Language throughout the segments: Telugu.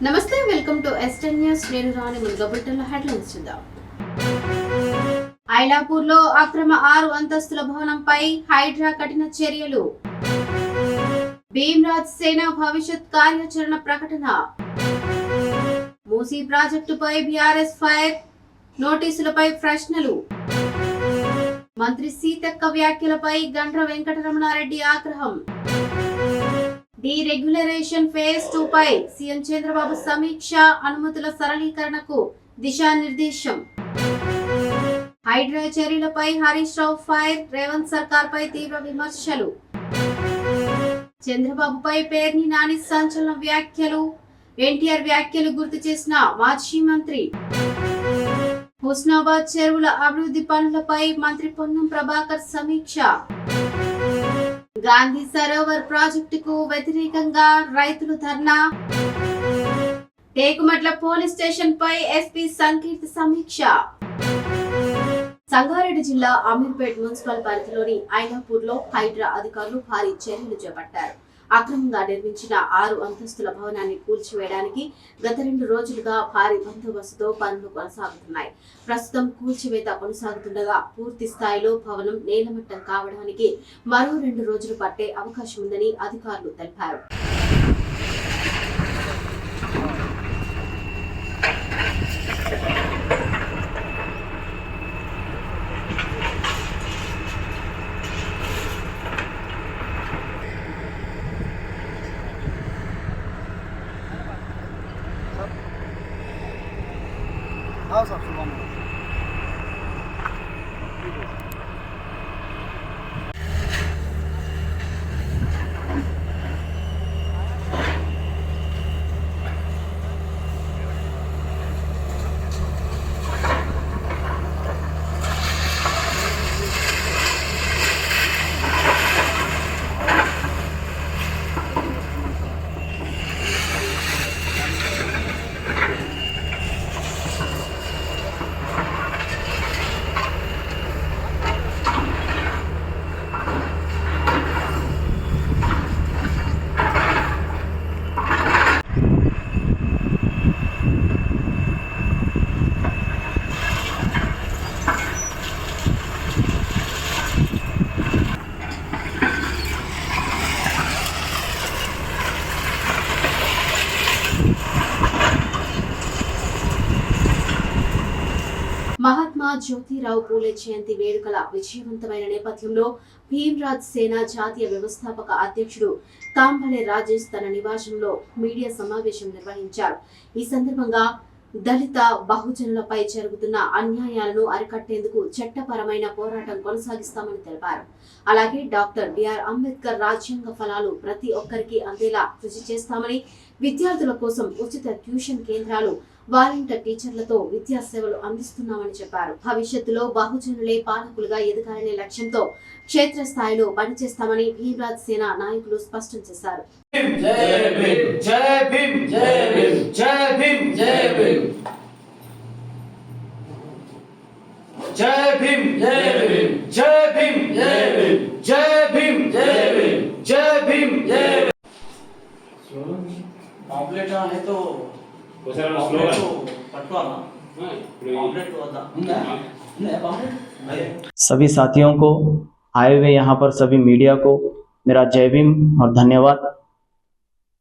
నమస్తే, వెల్కమ్ టు ఎస్టెన్ న్యూస్. నేను రాణి. ముందుగా బులెటిన్లో హెడ్లైన్స్ చూద్దాం. ఐలాపూర్లో అక్రమ 6 అంతస్తుల భవనంపై హైడ్రా కఠిన చర్యలు. భీమ్రాజ్ సేన భవిష్యత్ కార్యాచరణ ప్రకటన. మూసీ ప్రాజెక్టుపై బీఆర్ఎస్ ఫైర్, నోటీసులపై ప్రశ్నలు. మంత్రి సీతక్క వ్యాఖ్యలపై గండ్ర వెంకటరమణారెడ్డి ఆగ్రహం. డీరెగ్యులరేషన్ ఫేజ్ 2 పై సీఎం చంద్రబాబు సమీక్ష, అనుమతుల సరళీకరణకు దిశానిర్దేశం. హైడ్రా చర్యలపై హరీష్ రావు ఫైర్, రేవంత్ సర్కార్ పై తీవ్ర విమర్శలు. చంద్రబాబుపై పేర్ని నాని సంచలన వ్యాఖ్యలు. ఎన్టీఆర్ వ్యాఖ్యలు గుర్తు చేసిన మాజీ మంత్రి. హుస్నాబాద్ చెరువుల అభివృద్ధి పనులపై మంత్రి పొన్నం ప్రభాకర్ సమీక్ష. గాంధీ సరోవర్ ప్రాజెక్టుకు వ్యతిరేకంగా రైతులు ధర్నా. టేకుమట్ల పోలీస్ స్టేషన్ పై ఎస్పీ సంకీర్తి సమీక్ష. సంగారెడ్డి జిల్లా అమీర్పేట్ మున్సిపల్ పరిధిలోని ఐలాపూర్లో హైడ్రా అధికారులు భారీ చర్యలు చేపట్టారు. అక్రమంగా నిర్మించిన 6 అంతస్తుల భవనాన్ని కూల్చివేయడానికి గత 2 రోజులుగా భారీ బందోబస్తుతో పనులు కొనసాగుతున్నాయి. ప్రస్తుతం కూల్చివేత కొనసాగుతుండగా పూర్తి స్థాయిలో భవనం నేలమట్టం కావడానికి మరో 2 రోజులు పట్టే అవకాశం ఉందని అధికారులు తెలిపారు. మహాత్మా జ్యోతిరావు పూలే జయంతి వేడుకల విజయవంతమైన నేపథ్యంలో భీమ్రాజ్ సేన జాతీయ వ్యవస్థాపక అధ్యక్షుడు కాంబళే రాజేష్ తన నివాసంలో మీడియా సమావేశం నిర్వహించారు. ఈ సందర్భంగా దళిత బహుజనులపై జరుగుతున్న అన్యాయాలను అరికట్టేందుకు చట్టపరమైన పోరాటం కొనసాగిస్తామని తెలిపారు. అలాగే డాక్టర్ బిఆర్ అంబేద్కర్ రాజ్యాంగ ఫలాలు ప్రతి ఒక్కరికి అందేలా కృషి చేస్తామని, విద్యార్థుల కోసం ఉచిత ట్యూషన్ కేంద్రాలు, వాలంటీర్ టీచర్లతో విద్యా సేవలు అందిస్తున్నామని చెప్పారు. భవిష్యత్తులో బహుజనులే పాలకులుగా ఎదగాలనే లక్ష్యంతో క్షేత్రస్థాయిలో పనిచేస్తామని భీమ్రాజ్ సేన నాయకులు స్పష్టం చేశారు. सभी साथियों को, आए हुए यहाँ पर सभी मीडिया को मेरा जय भीम और धन्यवाद।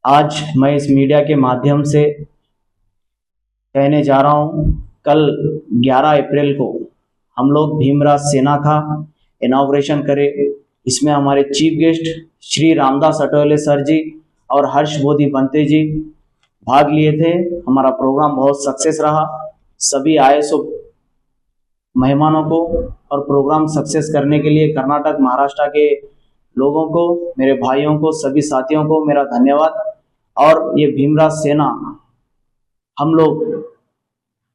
आज मैं इस मीडिया के माध्यम से कहने जा रहा हूँ, कल 11 अप्रैल को हम लोग भीमराज सेना का इनॉग्रेशन करे। इसमें हमारे chief guest Shri Ramdas Athawale sir ji और हर्ष बोधी बंते जी भाग लिए थे। हमारा प्रोग्राम बहुत सक्सेस रहा। सभी आए सो मेहमानों को और प्रोग्राम सक्सेस करने के लिए कर्नाटक, महाराष्ट्र के लोगों को, मेरे भाइयों को, सभी साथियों को मेरा धन्यवाद। और ये भीमराज सेना हम लोग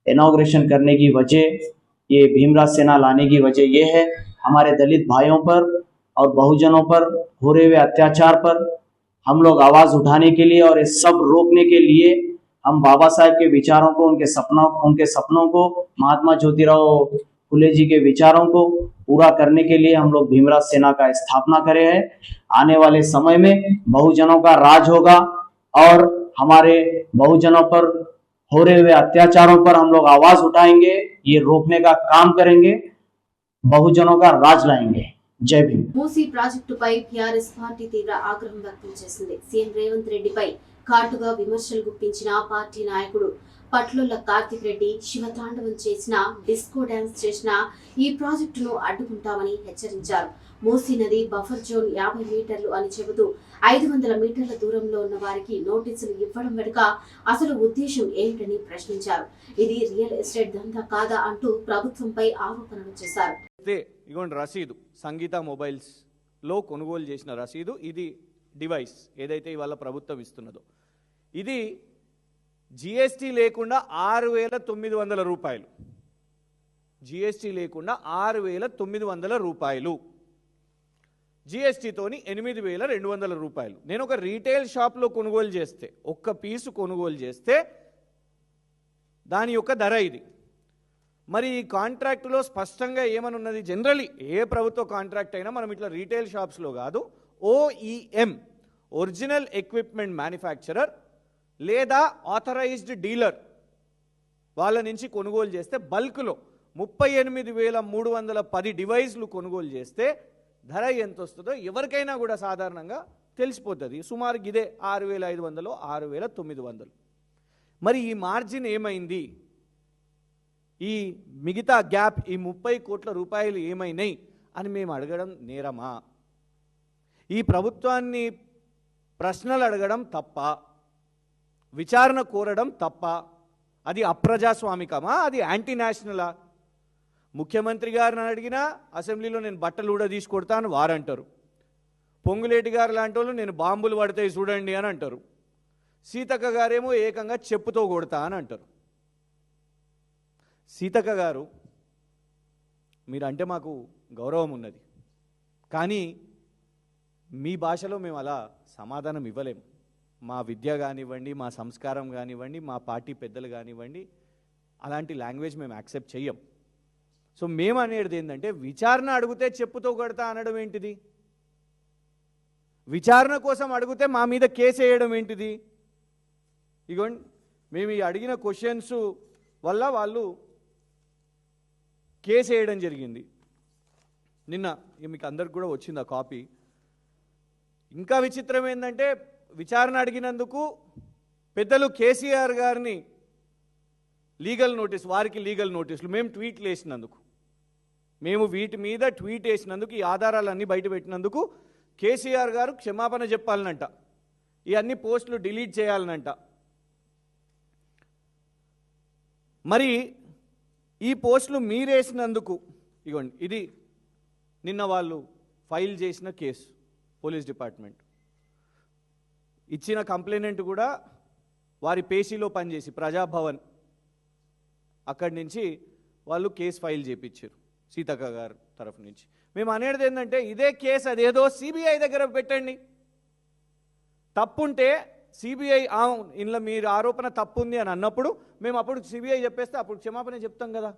इनॉग्रेशन करने की वजह, ये भीमराज सेना लाने की वजह ये है, हमारे दलित भाइयों पर और बहुजनों पर हो रहे हुए अत्याचार पर हम लोग आवाज़ उठाने के लिए और ये सब रोकने के लिए हम बाबा साहेब के विचारों को, उनके सपनों को, महात्मा ज्योतिराव फुले जी के विचारों को पूरा करने के लिए हम लोग भीमराज सेना का स्थापना करे हैं। आने वाले समय में बहुजनों का राज होगा और हमारे बहुजनों पर हो रहे हुए अत्याचारों पर हम लोग आवाज उठाएंगे, ये रोकने का काम करेंगे, बहुजनों का राज लाएंगे। जय भीम। మూసీ ప్రాజెక్టుపై టీఆర్ఎస్ పార్టీ తీవ్ర ఆగ్రహం వ్యక్తం చేసింది. సీఎం రేవంత్ రెడ్డిపై ఘాటుగా విమర్శలు గుప్పించిన పార్టీ నాయకుడు పట్లొల్ల కార్తిక్ రెడ్డి శివతాండవం చేసిన, డిస్కో డాన్స్ చేసిన ఈ ప్రాజెక్టును అడ్డుకుంటామని హెచ్చరించారు. మూసీ నది బఫర్ జోన్ 50 మీటర్లు అని చెబుతూ 500 మీటర్ల దూరంలో ఉన్న వారికి నోటీసులు ఇవ్వడం వెనుక అసలు ఉద్దేశం ఏమిటని ప్రశ్నించారు. ఇది రియల్ ఎస్టేట్ దందా కాదా అంటూ ప్రభుత్వంపై ఆరోపణలు చేశారు. ఇగోండి రసీదు, సంగీత మొబైల్స్ లో కొనుగోలు చేసిన రసీదు. ఇది డివైస్ ఏదైతే ఇవాళ ప్రభుత్వం ఇస్తున్నదో, ఇది జిఎస్టీ లేకుండా 6,900 రూపాయలు. జిఎస్టీ లేకుండా 6,900 రూపాయలు, జిఎస్టీతోని 8,200 రూపాయలు. నేను ఒక రీటైల్ షాప్లో కొనుగోలు చేస్తే, ఒక్క పీసు కొనుగోలు చేస్తే దాని యొక్క ధర ఇది. మరి ఈ కాంట్రాక్టులో స్పష్టంగా ఏమని ఉన్నది? జనరలీ ఏ ప్రభుత్వ కాంట్రాక్ట్ అయినా మనం ఇట్లా రీటైల్ షాప్స్లో కాదు, OEM ఒరిజినల్ ఎక్విప్మెంట్ మ్యానుఫ్యాక్చరర్ లేదా ఆథరైజ్డ్ డీలర్ వాళ్ళ నుంచి కొనుగోలు చేస్తే బల్క్లో 38,310 డివైస్లు కొనుగోలు చేస్తే ధర ఎంత వస్తుందో ఎవరికైనా కూడా సాధారణంగా తెలిసిపోతుంది. సుమారు ఇదే 6,500, 6,900. మరి ఈ మార్జిన్ ఏమైంది? ఈ మిగతా గ్యాప్, ఈ 30 కోట్ల రూపాయలు ఏమైనాయి అని మేము అడగడం నేరమా? ఈ ప్రభుత్వాన్ని ప్రశ్నలు అడగడం తప్ప, విచారణ కోరడం తప్ప? అది అప్రజాస్వామికమా? అది యాంటీ నేషనలా? ముఖ్యమంత్రి గారిని అడిగినా అసెంబ్లీలో నేను బట్టలు కూడా తీసుకొడతాను వారంటారు. పొంగులేటి గారు లాంటి వాళ్ళు నేను బాంబులు పడతాయి చూడండి అని అంటారు. సీతక్క గారేమో ఏకంగా చెప్పుతో కొడతా అని అంటారు. సీతక్క గారు, మీరంటే మాకు గౌరవం ఉన్నది, కానీ మీ భాషలో మేము అలా సమాధానం ఇవ్వలేము. మా విద్య కానివ్వండి, మా సంస్కారం కానివ్వండి, మా పార్టీ పెద్దలు కానివ్వండి, అలాంటి లాంగ్వేజ్ మేము యాక్సెప్ట్ చెయ్యం. సో మేము అనేది ఏంటంటే, విచారణ అడిగితే చెప్పుతో కొడతా అనడం ఏంటిది? విచారణ కోసం అడిగితే మా మీద కేసు వేయడం ఏంటిది? ఇగోండి, మేము ఈ అడిగిన క్వశ్చన్స్ వల్ల వాళ్ళు కేసు వేయడం జరిగింది. నిన్న మీకు అందరికి కూడా వచ్చింది ఆ కాపీ. ఇంకా విచిత్రం ఏంటంటే, విచారణ అడిగినందుకు పెద్దలు కేసీఆర్ గారిని లీగల్ నోటీస్, వారికి లీగల్ నోటీసులు, మేము ట్వీట్లు వేసినందుకు, మేము వీటి మీద ట్వీట్ వేసినందుకు, ఈ ఆధారాలన్నీ బయట పెట్టినందుకు కేసీఆర్ గారు క్షమాపణ చెప్పాలనంట, ఈ అన్ని పోస్టులు డిలీట్ చేయాలనంట. మరి ఈ పోస్టులు మీరేసినందుకు, ఇగోండి ఇది నిన్న వాళ్ళు ఫైల్ చేసిన కేసు. పోలీస్ డిపార్ట్మెంట్ ఇచ్చిన కంప్లైనెంట్ కూడా వారి పేషీలో పనిచేసి ప్రజాభవన్ అక్కడి నుంచి వాళ్ళు కేసు ఫైల్ చేయించారు సీతక్క గారు తరఫు నుంచి. మేము అనేది ఏంటంటే, ఇదే కేసు అదేదో సిబిఐ దగ్గర పెట్టండి. తప్పుంటే సిబిఐ ఇందులో మీరు ఆరోపణ తప్పుంది అని అన్నప్పుడు మేము అప్పుడు సిబిఐ చెప్పేస్తే అప్పుడు క్షమాపణ చెప్తాం కదా,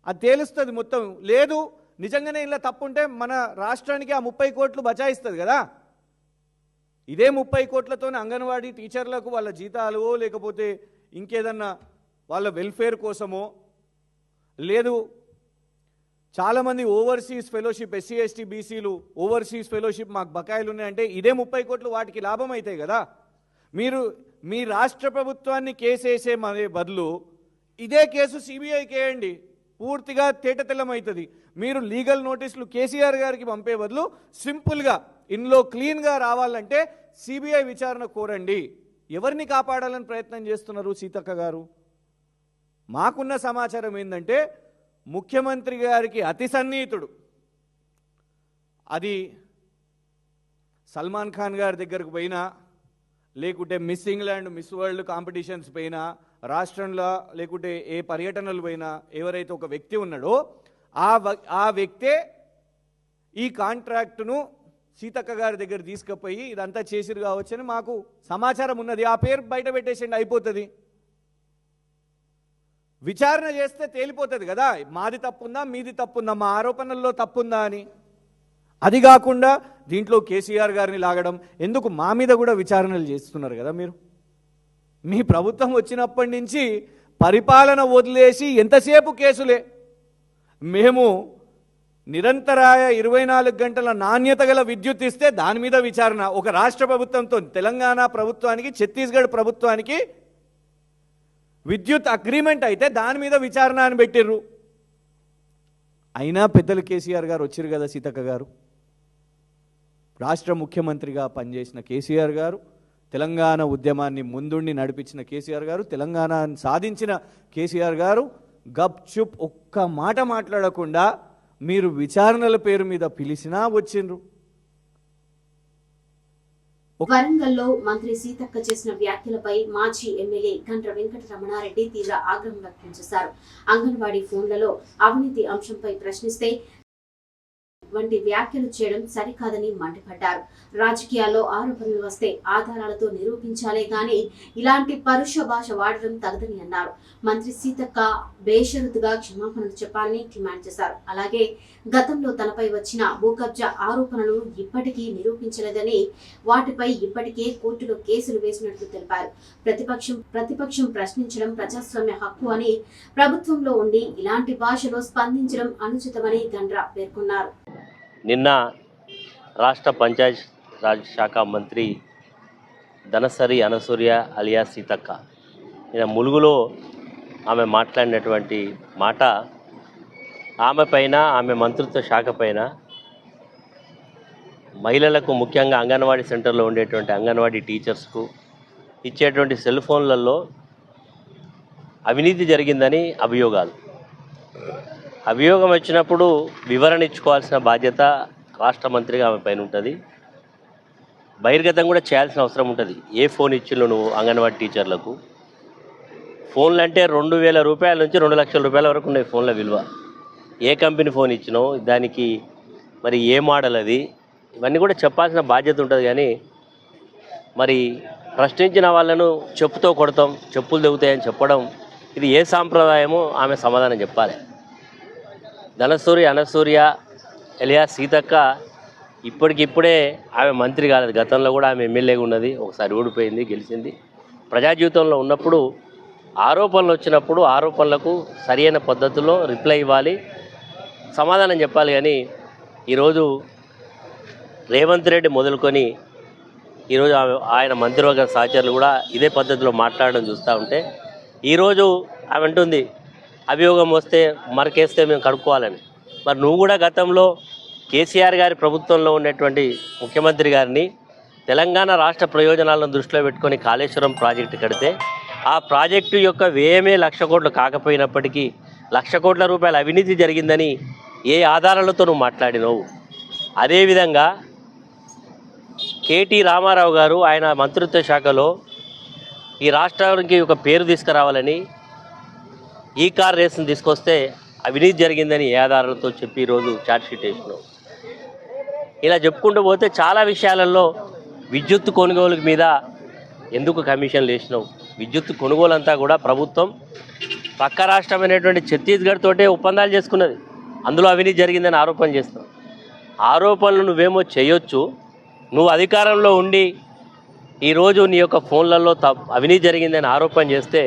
అది తేలుస్తుంది మొత్తం. లేదు నిజంగానే ఇలా తప్పుంటే మన రాష్ట్రానికి ఆ 30 కోట్లు బచాయిస్తుంది కదా. ఇదే 30 కోట్లతోనే అంగన్వాడీ టీచర్లకు వాళ్ళ జీతాలు, లేకపోతే ఇంకేదన్నా వాళ్ళ వెల్ఫేర్ కోసమో, లేదు చాలామంది ఓవర్సీస్ ఫెలోషిప్, SC ST BCలు ఓవర్సీస్ ఫెలోషిప్ మాకు బకాయిలు ఉన్నాయంటే ఇదే 30 కోట్లు వాటికి లాభం అవుతాయి కదా. మీరు మీ రాష్ట్ర ప్రభుత్వాన్ని కేసేసే బదులు ఇదే కేసు సిబిఐకి వేయండి, పూర్తిగా తేటతెల్లమవుతుంది. మీరు లీగల్ నోటీసులు కేసీఆర్ గారికి పంపే బదులు సింపుల్గా ఇందులో క్లీన్గా రావాలంటే సిబిఐ విచారణ కోరండి. ఎవరిని కాపాడాలని ప్రయత్నం చేస్తున్నారు సీతక్క గారు? మాకున్న సమాచారం ఏంటంటే, ముఖ్యమంత్రి గారికి అతి సన్నిహితుడు, అది సల్మాన్ ఖాన్ గారి దగ్గరకు పోయినా, లేకుంటే miss England, miss world competitions పోయినా, రాష్ట్రంలో లేకుంటే ఏ పర్యటనలు పోయినా ఎవరైతే ఒక వ్యక్తి ఉన్నాడో ఆ వ్యక్తే ఈ కాంట్రాక్టును సీతక్క గారి దగ్గర తీసుకుపోయి ఇదంతా చేసిరు కావచ్చని మాకు సమాచారం ఉన్నది. ఆ పేరు బయట పెట్టేసిండి అయిపోతుంది. విచారణ చేస్తే తేలిపోతుంది కదా, మాది తప్పుందా మీది తప్పుందా, మా ఆరోపణల్లో తప్పుందా అని. అది కాకుండా దీంట్లో కేసీఆర్ గారిని లాగడం ఎందుకు, మా మీద కూడా విచారణలు చేస్తున్నారు కదా మీరు. మీ ప్రభుత్వం వచ్చినప్పటి నుంచి పరిపాలన వదిలేసి ఎంతసేపు కేసులే. మేము నిరంతరాయ 24 గంటల నాణ్యత గల విద్యుత్ ఇస్తే దాని మీద విచారణ. ఒక రాష్ట్ర ప్రభుత్వంతో తెలంగాణ ప్రభుత్వానికి ఛత్తీస్గఢ్ ప్రభుత్వానికి విద్యుత్ అగ్రిమెంట్ అయితే దాని మీద విచారణ అని పెట్టిర్రు. అయినా పెద్దలు కేసీఆర్ గారు వచ్చారు కదా, సీతక్క గారు రాష్ట్ర ముఖ్యమంత్రిగా పనిచేసిన కేసీఆర్ గారు, తెలంగాణ ఉద్యమాన్ని ముందుండి నడిపించిన కేసీఆర్ గారు, తెలంగాణ సాధించిన కేసీఆర్ గారు గప్ చుప్ ఒక్క మాట మాట్లాడకుండా మీరు విచారణల పేరు మీద పిలిచినా వచ్చిండ్రు. వరంగల్లో మంత్రి సీతక్క చేసిన వ్యాఖ్యలపై మాజీ ఎమ్మెల్యే గండ్ర వెంకట రమణారెడ్డి తీవ్ర ఆగ్రహం వ్యక్తం చేశారు. అంగన్వాడీ ఫోన్లలో అవినీతి అంశంపై ప్రశ్నిస్తే వంటి వ్యాఖ్యలు చేయడం సరికాదని మండిపడ్డారు. రాజకీయాల్లో ఆరోపణలు వస్తే ఆధారాలతో నిరూపించాలే గాని ఇలాంటి పరుష భాష వాడడం తగదని అన్నారు. మంత్రి సీతక్క బేషరతుగా క్షమాపణలు చెప్పాలని డిమాండ్ చేశారు. అలాగే గతంలో తనపై వచ్చిన భూ కబ్జా ఆరోపణలు ఇప్పటికీ నిరూపించలేదని, వాటిపై ఇప్పటికే కోర్టులో కేసులు వేసినట్లు తెలిపారు. ప్రతిపక్షం ప్రశ్నించడం ప్రజాస్వామ్య హక్కు అని, ప్రభుత్వంలో ఉండి ఇలాంటి భాషలో స్పందించడం అనుచితమని గండ్ర పేర్కొన్నారు. నిన్న రాష్ట్ర పంచాయత్ రాజ్ శాఖ మంత్రి ధనసరి అనసూయ అలియా సీతక్క నిన్న ములుగులో ఆమె మాట్లాడినటువంటి మాట, ఆమె పైన, ఆమె మంత్రిత్వ శాఖ పైన, మహిళలకు ముఖ్యంగా అంగన్వాడీ సెంటర్లో ఉండేటువంటి అంగన్వాడీ టీచర్స్కు ఇచ్చేటువంటి సెల్ ఫోన్లలో అవినీతి జరిగిందని అభియోగాలు. అభియోగం వచ్చినప్పుడు వివరణ ఇచ్చుకోవాల్సిన బాధ్యత రాష్ట్ర మంత్రిగా ఆమె పైన ఉంటుంది. బహిర్గతం కూడా చేయాల్సిన అవసరం ఉంటుంది. ఏ ఫోన్ ఇచ్చిలో నువ్వు అంగన్వాడీ టీచర్లకు ఫోన్లు అంటే 2,000 రూపాయల నుంచి 2 లక్షల రూపాయల వరకు ఉన్నాయి ఫోన్ల విలువ. ఏ కంపెనీ ఫోన్ ఇచ్చినావు, దానికి మరి ఏ మోడల్ అది, ఇవన్నీ కూడా చెప్పాల్సిన బాధ్యత ఉంటుంది. కానీ మరి ప్రశ్నించిన వాళ్ళను చెప్పుతో కొడతాం, చెప్పులు తెగుతాయని చెప్పడం ఇది ఏ సాంప్రదాయమో ఆమె సమాధానం చెప్పాలి. ధనసూరి అనసూయ ఎలియా సీతక్క ఇప్పటికిప్పుడే ఆమె మంత్రి కాలేదు. గతంలో కూడా ఆమె ఎమ్మెల్యేగా ఉన్నది, ఒకసారి ఓడిపోయింది, గెలిచింది. ప్రజా జీవితంలో ఉన్నప్పుడు ఆరోపణలు వచ్చినప్పుడు ఆరోపణలకు సరైన పద్ధతిలో రిప్లై ఇవ్వాలి, సమాధానం చెప్పాలి. కానీ ఈరోజు రేవంత్ రెడ్డి మొదలుకొని ఈరోజు ఆయన మంత్రివర్గ సహచరులు కూడా ఇదే పద్ధతిలో మాట్లాడడం చూస్తూ ఉంటే, ఈరోజు ఆమె అంటుంది అభియోగం వస్తే మరకేస్తే మేము కడుక్కోవాలని. మరి నువ్వు కూడా గతంలో కేసీఆర్ గారి ప్రభుత్వంలో ఉన్నటువంటి ముఖ్యమంత్రి గారిని తెలంగాణ రాష్ట్ర ప్రయోజనాలను దృష్టిలో పెట్టుకొని కాళేశ్వరం ప్రాజెక్టు కడితే ఆ ప్రాజెక్టు యొక్క వ్యయమే 1,00,000 కోట్లు కాకపోయినప్పటికీ 1,00,000 కోట్ల రూపాయల అవినీతి జరిగిందని ఏ ఆధారాలతో నువ్వు మాట్లాడినావు? అదేవిధంగా కేటీ రామారావు గారు ఆయన మంత్రిత్వ శాఖలో ఈ రాష్ట్రానికి ఒక పేరు తీసుకురావాలని ఈ కార్ రేసును తీసుకొస్తే అవినీతి జరిగిందని ఏ ఆధారాలతో చెప్పి ఈరోజు ఛార్జ్షీట్ వేసినావు? ఇలా చెప్పుకుంటూ పోతే చాలా విషయాలలో విద్యుత్ కొనుగోలు మీద ఎందుకు కమిషన్లు వేసినావు? విద్యుత్ కొనుగోలు అంతా కూడా ప్రభుత్వం పక్క రాష్ట్రమైనటువంటి ఛత్తీస్గఢ్ తోటే ఒప్పందాలు చేసుకున్నది. అందులో అవినీతి జరిగిందని ఆరోపణ చేస్తున్నావు. ఆరోపణలు నువ్వేమో చేయొచ్చు, నువ్వు అధికారంలో ఉండి ఈరోజు నీ యొక్క ఫోన్లలో అవినీతి జరిగిందని ఆరోపణ చేస్తే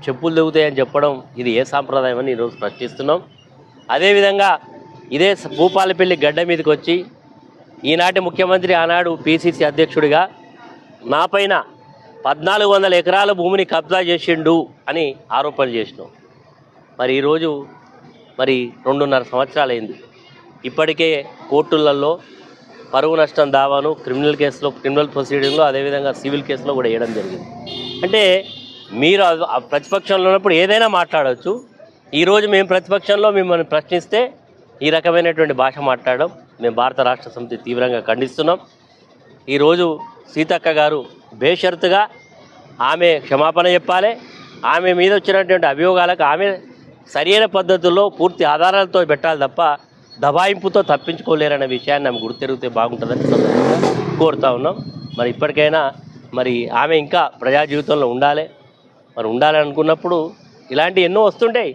చెప్పులు దిగుతాయని చెప్పడం ఇది ఏ సాంప్రదాయం అని ఈరోజు ప్రశ్నిస్తున్నాం. అదేవిధంగా ఇదే భూపాలపల్లి గడ్డ మీదకి వచ్చి ఈనాటి ముఖ్యమంత్రి ఆనాడు పిసిసి అధ్యక్షుడిగా నా పైన 1,400 ఎకరాల భూమిని కబ్జా చేసిండు అని ఆరోపణ చేసినాం. మరి ఈరోజు మరి 2.5 సంవత్సరాలు అయింది. ఇప్పటికే కోర్టులలో పరువు నష్టం దావాను క్రిమినల్ ప్రొసీడింగ్లో అదేవిధంగా సివిల్ కేసులో కూడా వేయడం జరిగింది. అంటే మీరు ప్రతిపక్షంలో ఉన్నప్పుడు ఏదైనా మాట్లాడవచ్చు. ఈరోజు మేము ప్రతిపక్షంలో మిమ్మల్ని ప్రశ్నిస్తే ఈ రకమైనటువంటి భాష మాట్లాడడం మేము భారత రాష్ట్ర సమితి తీవ్రంగా ఖండిస్తున్నాం. ఈరోజు సీతక్క గారు బేషరతుగా ఆమె క్షమాపణ చెప్పాలి. ఆమె మీద వచ్చినటువంటి అభియోగాలకు ఆమె సరైన పద్ధతుల్లో పూర్తి ఆధారాలతో పెట్టాలి తప్ప దబాయింపుతో తప్పించుకోలేరనే విషయాన్ని ఆమె గుర్తెరిగితే బాగుంటుందని సందర్భంగా కోరుతా ఉన్నాం. మరి ఇప్పటికైనా మరి ఆమె ఇంకా ప్రజా జీవితంలో ఉండాలి. మరి ఉండాలని అనుకున్నప్పుడు ఇలాంటి ఎన్నో వస్తుంటాయి.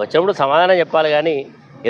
వచ్చినప్పుడు సమాధానం చెప్పాలి కానీ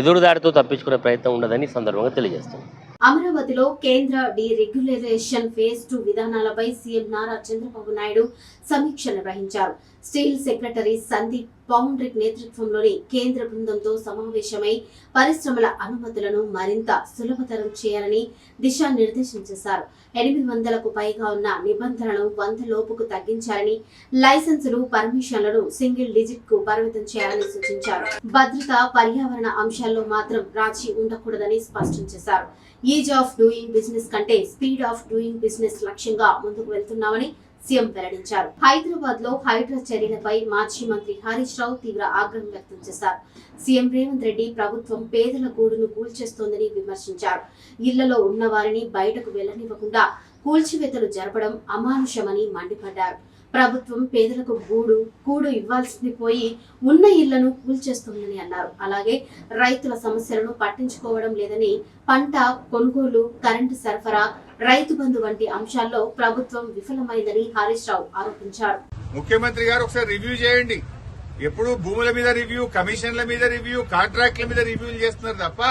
ఎదురుదాడితో తప్పించుకునే ప్రయత్నం ఉండదని ఈ సందర్భంగా తెలియజేస్తాం. అమరావతిలో కేంద్ర డీరెగ్యులేషన్ ఫేజ్ 2 విధానాలపై సీఎం నారా చంద్రబాబు నాయుడు సమీక్ష నిర్వహించారు. స్టీల్ సెక్రటరీ సందీప్ పౌండ్రిక్ నేతృత్వంలోని కేంద్ర బృందంతో సమావేశమై పరిశ్రమల అనుమతులను మరింత సులభతరం చేయాలని దిశానిర్దేశం చేశారు. 800కు పైగా ఉన్న నిబంధనలను 100 లోపుకు తగ్గించాలని, లైసెన్సులు, పర్మిషన్లను సింగిల్ డిజిట్ కు పరిమితం చేయాలని సూచించారు. భద్రత, పర్యావరణ అంశాల్లో మాత్రం రాజీ ఉండకూడదని స్పష్టం చేశారు. ఈజ్ ఆఫ్ డూయింగ్ బిజినెస్ కంటే స్పీడ్ ఆఫ్ డూయింగ్ బిజినెస్ లక్ష్యంగా ముందుకు వెళ్తున్నామని సీఎం వెల్లడించారు. హైదరాబాద్ లో హైడ్రా చర్యలపై మాజీ మంత్రి హరీష్ రావు తీవ్ర ఆగ్రహం వ్యక్తం చేశారు. సీఎం రేవంత్ రెడ్డి ప్రభుత్వం పేదల గూడును కూల్చేస్తోందని విమర్శించారు. ఇళ్లలో ఉన్న వారిని బయటకు వెళ్లనివ్వకుండా కూల్చివేతలు జరపడం అమానుషమని మండిపడ్డారు. ప్రభుత్వం పేదలకు కూడు ఇవ్వాల్సింది పోయి ఉన్న ఇళ్లను కూల్చేస్తోందని అన్నారు. అలాగే రైతుల సమస్యలను పట్టించుకోవడం లేదని, పంట కొనుగోలు, కరెంటు సరఫరా, రైతు బంధు వంటి అంశాల్లో ప్రభుత్వం విఫలమైందని హరీష్ రావు ఆరోపించారు. ముఖ్యమంత్రి గారు ఒకసారి రివ్యూ చేయండి. ఎప్పుడు భూముల మీద రివ్యూ, కమిషన్ల మీద రివ్యూ, కాంట్రాక్ట్ల మీద రివ్యూలు చేస్తున్నారు తప్ప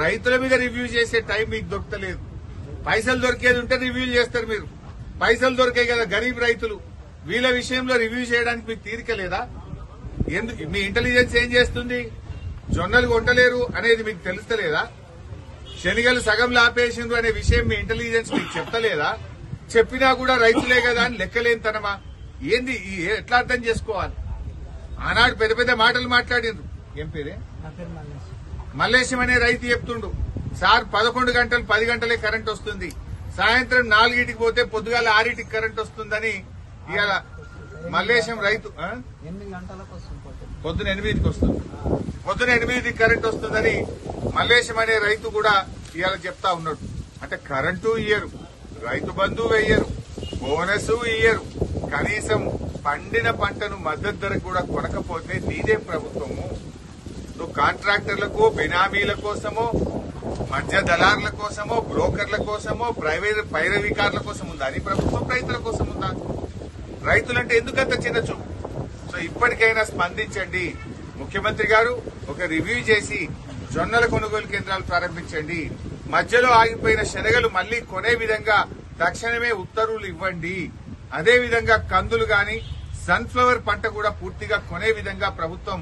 రైతుల మీద రివ్యూ చేసే టైం మీకు దొరకలేదు. పైసలు దొరికేది ఉంటే రివ్యూలు చేస్తారు మీరు. పైసలు దొరికాయి కదా గరీబ్ రైతులు, వీళ్ళ విషయంలో రివ్యూ చేయడానికి మీకు తీరిక లేదా? ఎందుకు మీ ఇంటెలిజెన్స్ ఏం చేస్తుంది? జొన్నలు కొంటలేరు అనేది మీకు తెలుస్తలేదా? శనిగలు సగంలో ఆపేసిండ్రు అనే విషయం మీ ఇంటెలిజెన్స్ మీకు చెప్తలేదా? చెప్పినా కూడా రైతులే కదా అని లెక్కలేనితనమా? ఏంది? ఎట్లా అర్థం చేసుకోవాలి? ఆనాడు పెద్ద పెద్ద మాటలు మాట్లాడిండ్రు. ఏం పేరే? మల్లేశం అనే రైతు చెప్తుండు, సార్ 11 గంటలు 10 గంటలే కరెంట్ వస్తుంది, సాయంత్రం 4కి పోతే పొద్దుగాల 6కి కరెంట్ వస్తుందని ఇవాళ మల్లేశం రైతు పొద్దున 8కి వస్తుంది. పొద్దున 8కి కరెంట్ వస్తుందని మల్లేశం అనే రైతు కూడా ఇవాళ చెప్తా ఉన్నాడు. అంటే కరెంటు ఇయ్యరు, రైతు బంధు వెయ్యరు, బోనస్ ఇయ్యరు, కనీసం పండిన పంటను మద్దతు ధర కూడా కొనకపోతే నీదే ప్రభుత్వము. నువ్వు కాంట్రాక్టర్లకు, బినామీల కోసమో, మధ్య దళారుల కోసమో, బ్రోకర్ల కోసమో, ప్రైవేట్ పైరవీకారుల కోసం ఉందా అని ప్రభుత్వం? రైతుల కోసం ఉందా? రైతులంటే ఎందుకంత చిన్న చూపు? సో ఇప్పటికైనా స్పందించండి. ముఖ్యమంత్రి గారు ఒక రివ్యూ చేసి జొన్నల కొనుగోలు కేంద్రాలు ప్రారంభించండి. మధ్యలో ఆగిపోయిన శనగలు మళ్లీ కొనే విధంగా తక్షణమే ఉత్తర్వులు ఇవ్వండి. అదేవిధంగా కందులు గాని, సన్ఫ్లవర్ పంట కూడా పూర్తిగా కొనే విధంగా ప్రభుత్వం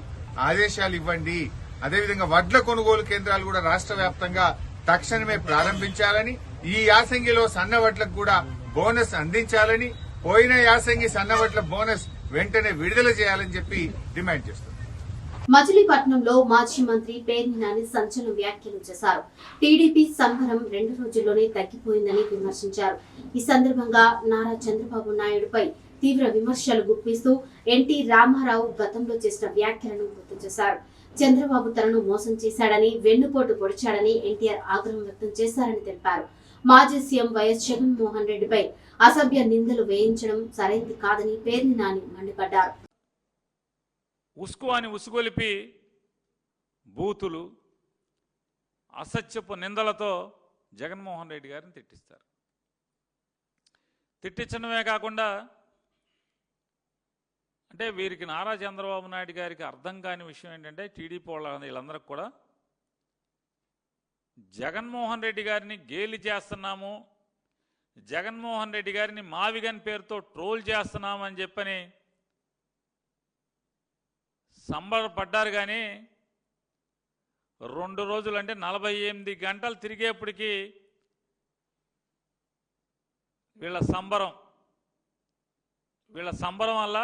ఆదేశాలు ఇవ్వండి. అదేవిధంగా వడ్ల కొనుగోలు కేంద్రాలు కూడా రాష్ట్ర వ్యాప్తంగా తక్షణమే ప్రారంభించాలని, ఈ యాసంగిలో సన్న వడ్లకు కూడా బోనస్ అందించాలని, పోయిన యాసంగి సన్నవడ్ల బోనస్ వెంటనే విడుదల చేయాలని చెప్పి డిమాండ్ చేస్తున్నారు. మచిలీపట్నంలో మాజీ మంత్రి పేర్ని నాని సంచలన వ్యాఖ్యలు చేశారు. టీడీపీ సంబరం 2 రోజుల్లోనే తగ్గిపోయిందని విమర్శించారు. ఈ సందర్భంగా నారా చంద్రబాబు నాయుడుపై తీవ్ర విమర్శలు గుప్పిస్తూ ఎన్టీ రామారావు గతంలో చేసిన వ్యాఖ్యలను గుర్తు చేశారు. చంద్రబాబు తనను మోసం చేశాడని, వెన్నుపోటు పొడిచాడని ఎన్టీఆర్ ఆగ్రహం వ్యక్తం చేశారని తెలిపారు. మాజీ సీఎం వైఎస్ జగన్మోహన్ రెడ్డిపై అసభ్య నిందలు వేయించడం సరైంది కాదని పేర్ని నాని మండిపడ్డారు. ఉసుకు అని ఉసుగొలిపి బూతులు, అసత్యపు నిందలతో జగన్మోహన్ రెడ్డి గారిని తిట్టిస్తారు. తిట్టించడమే కాకుండా అంటే వీరికి నారా చంద్రబాబు నాయుడు గారికి అర్థం కాని విషయం ఏంటంటే టీడీపీ వీళ్ళందరికీ కూడా జగన్మోహన్ రెడ్డి గారిని గేలి చేస్తున్నాము, జగన్మోహన్ రెడ్డి గారిని మావిగన్ పేరుతో ట్రోల్ చేస్తున్నామని చెప్పని సంబరపడ్డారు. కానీ 2 రోజులు అంటే 48 గంటలు తిరిగేప్పటికీ వీళ్ళ సంబరం వల్ల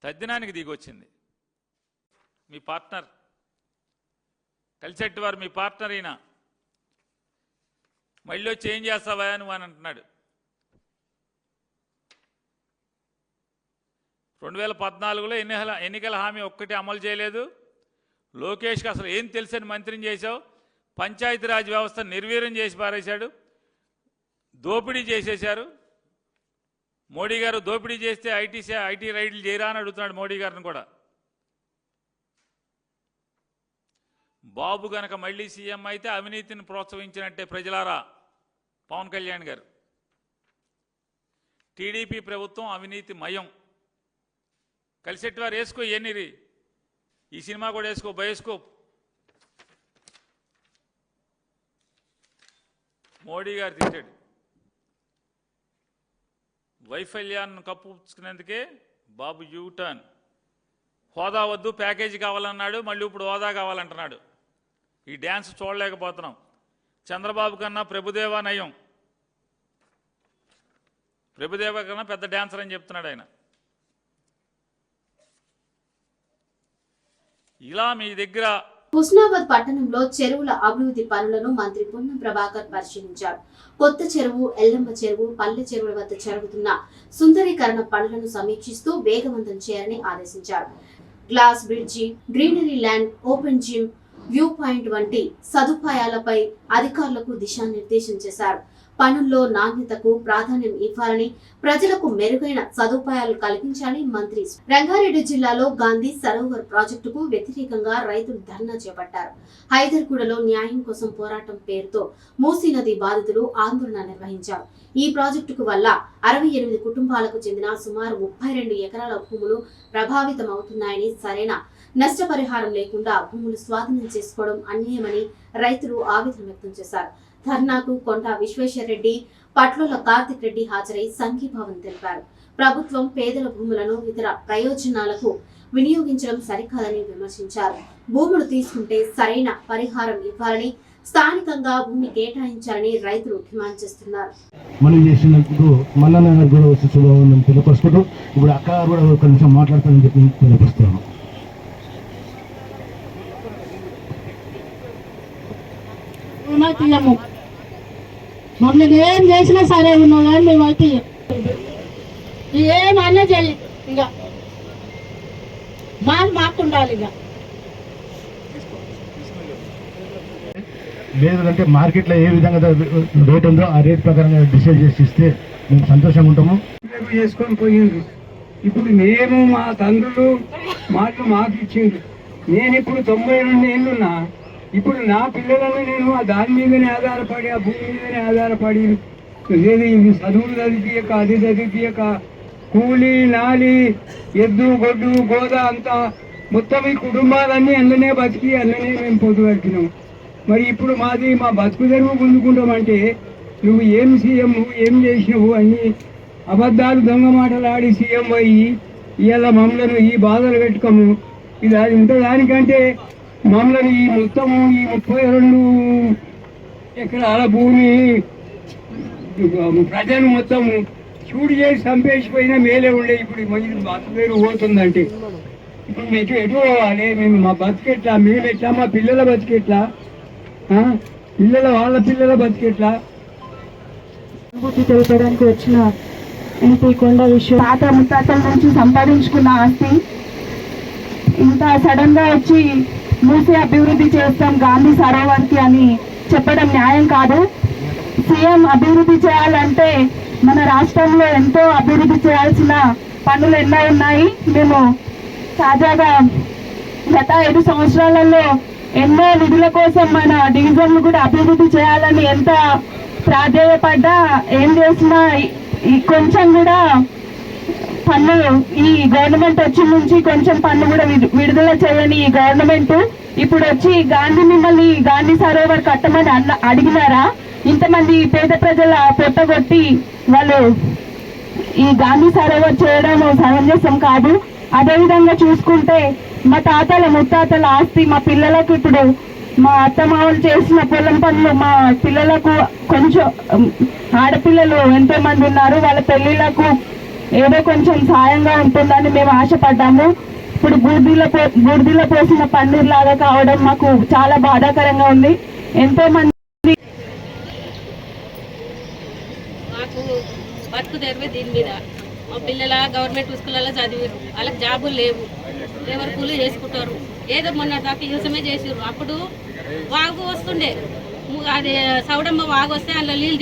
తద్దినానికి దిగొచ్చింది. మీ పార్ట్నర్ కలిసెట్టి వారు, మీ పార్ట్నర్ ఈయన మళ్ళీ వచ్చి ఏం చేస్తావా నువ్వు అని అంటున్నాడు. 2014లో ఎన్నికల హామీ ఒక్కటి అమలు చేయలేదు. లోకేష్కి అసలు ఏం తెలుసని మంత్రిని చేశావు. పంచాయతీరాజ్ వ్యవస్థ నిర్వీర్యం చేసి పారేశాడు. దోపిడీ చేసేశారు. మోడీ గారు దోపిడీ చేస్తే ఐటీ రైడ్లు చేయరా అని అడుగుతున్నాడు మోడీ గారిని కూడా. బాబు గనక మళ్ళీ సీఎం అయితే అవినీతిని ప్రోత్సహించినట్టే ప్రజలారా. పవన్ కళ్యాణ్ గారు, టీడీపీ ప్రభుత్వం అవినీతి మయం. కలిసెట్టి వారు వేసుకో ఇవన్నీ ఈ సినిమా కూడా వేసుకో బయోస్కోప్. మోడీ గారు తిట్టాడు వైఫల్యాన్ని కప్పుకునేందుకే బాబు యూటర్న్. హోదా వద్దు ప్యాకేజీ కావాలన్నాడు, మళ్ళీ ఇప్పుడు హోదా కావాలంటున్నాడు. ఈ డ్యాన్స్ చూడలేకపోతున్నాం. చంద్రబాబు కన్నా ప్రభుదేవా నయం, ప్రభుదేవా కన్నా పెద్ద డ్యాన్సర్ అని చెప్తున్నాడు ఆయన. ఇలా మీ దగ్గర హుస్నాబాద్ పట్టణంలో చెరువుల అభివృద్ధి పనులను మంత్రి పొన్నం ప్రభాకర్ పరిశీలించారు. కొత్త చెరువు, ఎల్లంబ చెరువు, పల్లె చెరువుల వద్ద జరుగుతున్న సుందరీకరణ పనులను సమీక్షిస్తూ వేగవంతం చేయాలని ఆదేశించారు. Glass bridge, greenery land, open gym, view point వంటి సదుపాయాలపై అధికారులకు దిశానిర్దేశం చేశారు. పనుల్లో నాణ్యతకు ప్రాధాన్యం ఇవ్వాలని, ప్రజలకు మెరుగైన సదుపాయాలు కల్పించాలని మంత్రి. రంగారెడ్డి జిల్లాలో గాంధీ సరోవర్ ప్రాజెక్టుకు వ్యతిరేకంగా రైతులు ధర్నా చేపట్టారు. హైదర్గూడలో న్యాయం కోసం పోరాటం పేరుతో మూసీ నది బాధితులు ఆందోళన నిర్వహించారు. ఈ ప్రాజెక్టుకు వల్ల 68 కుటుంబాలకు చెందిన సుమారు 32 ఎకరాల భూములు ప్రభావితమవుతున్నాయని, సరైన నష్టపరిహారం లేకుండా భూములు స్వాధీనం చేసుకోవడం అన్యాయమని రైతులు ఆవేదన వ్యక్తం చేశారు. ధర్నాకు కొండా విశ్వేశ్వరరెడ్డి, పట్లోల కార్తిక్ రెడ్డి హాజరై సంఘీభావం తెలిపారు. ప్రభుత్వం పేదల భూములను ఇతర ప్రయోజనాలకు వినియోగించడం సరికాదని విమర్శించారు. భూములు తీసుకుంటే సరైన పరిహారం ఇవ్వాలని, స్థానికంగా భూమి కేటాయించాలని రైతులు డిమాండ్ చేస్తున్నారు. మనం చేసినందుకు మల్లన్న గారు కూడా శుభావందనం తెలియపరుచుకుంటూ ఇప్పుడు అక్క కూడా ఒక నిమిషం మాట్లాడతానని చెప్పి తెలియపరుస్తున్నాను. మమ్మల్ని ఏం చేసినా సరే ఉన్నావు కానీ మేమైతే ఏమన్నా చేయి, ఇంకా మాకు ఉండాలి. ఇక లేదంటే మార్కెట్లో ఏ విధంగా రేట్ ఉందో ఆ రేట్ ప్రకారంగా డిసైడ్ చేసి ఇస్తే మేము సంతోషంగా ఉంటాము. చేసుకొని పోయింది. ఇప్పుడు మేము మా తండ్రులు మాకు ఇచ్చింది. నేను ఇప్పుడు 92 ఏళ్ళున్నా. ఇప్పుడు నా పిల్లలను నేను దాని మీదనే ఆధారపడి, ఆ భూమి మీదనే ఆధారపడి, ఇది చదువులు చదివియక, అది చదివియక, కూలి నాలి, ఎద్దు గొడ్డు గోద అంతా మొత్తం ఈ కుటుంబాలన్నీ అందులోనే బతికి అందులోనే మేము పొద్దు గడిపినాం. మరి ఇప్పుడు మా బతుకు తెరువు గుంజుకుంటామంటే నువ్వు ఏం సీఎం, నువ్వు ఏం చేసినావు అన్ని అబద్ధాలు దొంగ మాటలు ఆడి సీఎం అయ్యి ఇవాళ మమ్మల్ని ఈ బాధలు పెట్టుకోము. ఇది ఇంత దానికంటే మమ్మల్ని ఈ మొత్తము ఈ 32 ఎకరాల భూమి ప్రజలు మొత్తం చూడు చేసి చంపేసిపోయినా మేలే ఉండే. ఇప్పుడు బతుకు తెరువు పోతుందంటే ఇప్పుడు మేము ఎటు పోవాలి? మేము మా బతికెట్లా, మేము ఎట్లా, మా పిల్లల బతికెట్లా, వాళ్ళ పిల్లల బతికెట్లా? అనుభూతి తెలిపడానికి వచ్చిన ఎంపీ కొండ విశ్వ తాత ముత్తాతల నుంచి సంపాదించుకున్న ఆస్తి ఇంత సడన్ గా వచ్చి మూసి అభివృద్ధి చేస్తాం గాంధీ సరోవర్కి అని చెప్పడం న్యాయం కాదు. సీఎం అభివృద్ధి చేయాలంటే మన రాష్ట్రంలో ఎంతో అభివృద్ధి చేయాల్సిన పనులు ఎన్నో ఉన్నాయి. మేము తాజాగా గత 5 సంవత్సరాలలో ఎన్నో నిధుల కోసం మన డివిజన్లు కూడా అభివృద్ధి చేయాలని ఎంత ప్రాధేయపడ్డా ఏం చేసినా కొంచెం కూడా పన్ను ఈ గవర్నమెంట్ వచ్చి నుంచి కొంచెం పన్ను కూడా విడుదల చేయని ఈ గవర్నమెంట్ ఇప్పుడు వచ్చి మిమ్మల్ని గాంధీ సరోవర్ కట్టమని అడిగినారా? ఇంతమంది పేద ప్రజల పొట్టగొట్టి వాళ్ళు ఈ గాంధీ సరోవర్ చేయడం సమంజసం కాదు. అదేవిధంగా చూసుకుంటే మా తాతల ముత్తాతల ఆస్తి మా పిల్లలకు ఇప్పుడు మా అత్తమామలు చేసిన పొలం పనులు మా పిల్లలకు కొంచెం ఆడపిల్లలు ఎంతో మంది ఉన్నారు. వాళ్ళ పెళ్లిళ్లకు ఏదో కొంచెం సాయంగా ఉంటుందని మేము ఆశపడ్డాము. ఇప్పుడు బూర్దిలో పోసిన పన్నీర్ లాగా కావడం మాకు చాలా బాధాకరంగా ఉంది. ఎంతో మంది మాకు బతుకు తెరవే దీని మీద. మా పిల్లల గవర్నమెంట్ స్కూళ్ళలో చదివారు, వాళ్ళకి జాబులు లేవు, లేబర్ కూలి చేసుకుంటారు. ఏదో మొన్న దాకా యూసమే చేసారు. అప్పుడు వాగు వస్తుండే, అది సౌడమ్మ వాగు వస్తే అందులో నీళ్ళు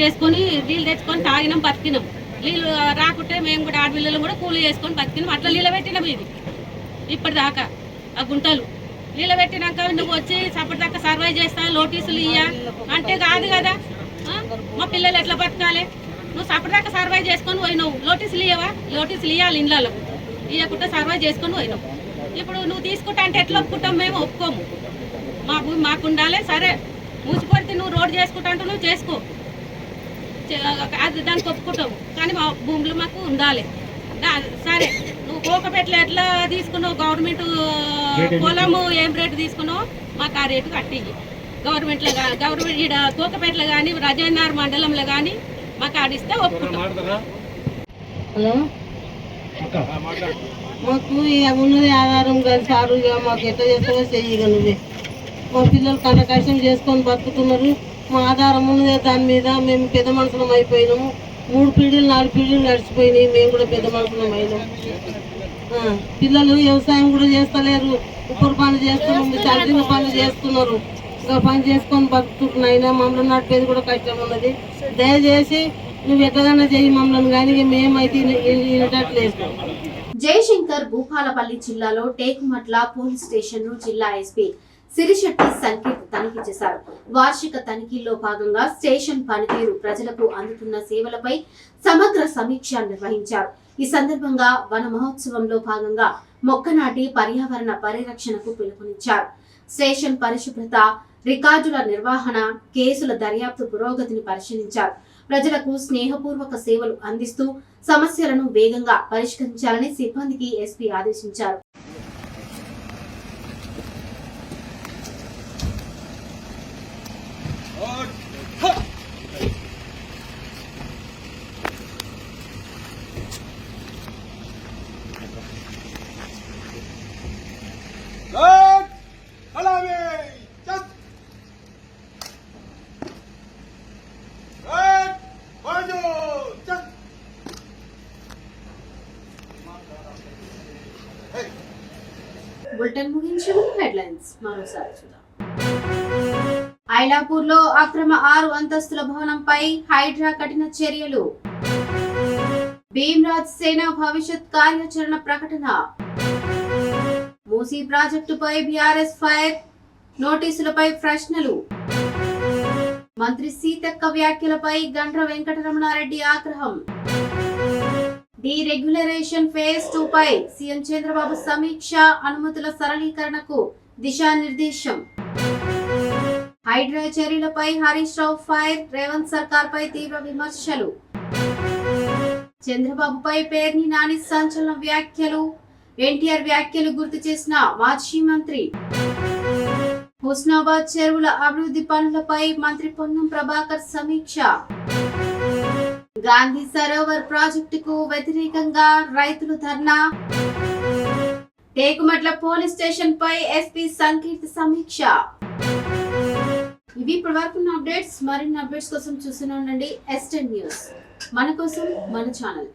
తెచ్చుకొని తాగినాం, బతికినాం. నీళ్ళు రాకుంటే మేము కూడా ఆడపిల్లలు కూడా కూలి చేసుకొని బతికినాం. అట్లా నీళ్ళు పెట్టినాం. ఇది ఇప్పటిదాకా ఆ గుంటలు నీళ్ళు పెట్టినాక నువ్వు వచ్చి అప్పటిదాకా సర్వై చేస్తా, నోటీసులు ఇయ్యా అంటే కాదు కదా. మా పిల్లలు ఎట్లా బతకాలి? నువ్వు అప్పటిదాకా సర్వై చేసుకొని పోయినావు, నోటీసులు ఇయ్యవా? నోటీసులు ఇవ్వాలి ఇళ్ళకు. ఇవ్వకుండా సర్వే చేసుకొని పోయినాం. ఇప్పుడు నువ్వు తీసుకుంటా అంటే ఎట్లా ఒప్పుకుంటాం? మేము ఒప్పుకోము. మా భూమి మాకు ఉండాలి. సరే మూసిపడితే నువ్వు రోడ్డు చేసుకుంటా అంటే నువ్వు చేసుకో, అది దానికి ఒప్పుకుంటావు, కానీ మా భూములు మాకు ఉండాలి. సరే నువ్వు కోకపెట్లు ఎట్లా తీసుకున్నావు? గవర్నమెంట్ పొలము ఏం రేటు తీసుకున్నావు మాకు ఆ రేటు కట్టి గవర్నమెంట్లో గవర్నమెంట్ ఈడ కోకపేటలో కానీ రాజేంద్ర మండలంలో కానీ మాకు ఆడిస్తే ఒప్పుకుంటాం. హలో, మాకు ఇక ఉన్నది ఆధారం కానీ సారు, ఇక మాకు ఎట్లా చేస్తావో చెయ్యి. నువ్వే మా పిల్లలు కన్న కష్టం చేసుకొని బతుకుతున్నారు. మా ఆధారం ఉన్నదే దాని మీద. మేము పెద్ద మనుషులం అయిపోయినాము. 3 పీढ़ీలు 4 పీढ़ీలు నడిచిపోయినాయి. మేము కూడా పెద్ద మనుషులం అయినాము. పిల్లలు వ్యవసాయం కూడా చేస్తలేరు, ఉప్పురు పనులు చేస్తున్నారు, చల్లిన పనులు చేస్తున్నారు. ఇంకా పని చేసుకొని బతుకుతున్నాయినా మమ్మల్ని నడిపేది కూడా కష్టం ఉన్నది. దయచేసి నువ్వు ఎట్లగానే చెయ్యి మమ్మల్ని, కానీ మేమైతే వినట్లేదు. జయశంకర్ భూపాలపల్లి జిల్లాలో టేకుమట్ల పోలీస్ స్టేషన్ ను జిల్లా ఎస్పీ సిరిశెట్టి సంకీర్తి తనిఖీ చేశారు. వార్షిక తనిఖీల్లో భాగంగా స్టేషన్ పనితీరు, ప్రజలకు అందుతున్న సేవలపై సమగ్ర సమీక్ష నిర్వహించారు. ఈ సందర్భంగా వన మహోత్సవంలో భాగంగా మొక్కనాటి పర్యావరణ పరిరక్షణకు పిలుపునిచ్చారు. స్టేషన్ పరిశుభ్రత, రికార్డుల నిర్వహణ, కేసుల దర్యాప్తు పురోగతిని పరిశీలించారు. ప్రజలకు స్నేహపూర్వక సేవలు అందిస్తూ సమస్యలను వేగంగా పరిష్కరించాలని సిబ్బందికి ఎస్పీ ఆదేశించారు. బులెటిన్ ముగించే హెడ్లైన్స్ మరోసారి చూద్దాం. ఐలాపూర్ లో అక్రమ 6 అంతస్తుల భవనంపై హైడ్రా కఠిన చర్యలు. భీమ్రాజ్ సేన భవిష్యత్ కార్యాచరణ ప్రకటన. మూసీ ప్రాజెక్టుపై బీఆర్ఎస్ ఫైర్, నోటీసులపై ప్రశ్నలు. మంత్రి సీతక్క వ్యాఖ్యలపై గండ్ర వెంకటరమణారెడ్డి ఆగ్రహం. డీరెగ్యులరేషన్ ఫేజ్ 2 పై సీఎం చంద్రబాబు సమీక్ష, అనుమతుల సరళీకరణకు దిశానిర్దేశం. హైడ్రా చర్యలపై హరీష్ రావు ఫైర్, రేవంత్ సర్కార్ పై తీవ్ర విమర్శలు. చంద్రబాబుపై పేర్ని నాని సంచలన వ్యాఖ్యలు, ఎన్టీఆర్ వ్యాఖ్యలు గుర్తు చేసిన మాజీ మంత్రి. హుస్నాబాద్ చెరువుల అభివృద్ధి పనులపై మంత్రి పొన్నం ప్రభాకర్ సమీక్ష. గాంధీ సరోవర్ ప్రాజెక్టుకు వ్యతిరేకంగా రైతులు ధర్నా. టేకుమట్ల పోలీస్ స్టేషన్ పై ఎస్పీ సంకీర్తి సమీక్ష. ఇవి ఇప్పటివరకు అప్డేట్స్. మరిన్ని అప్డేట్స్ కోసం చూస్తూనే ఉండండి S10 న్యూస్. మన కోసం మన ఛానల్.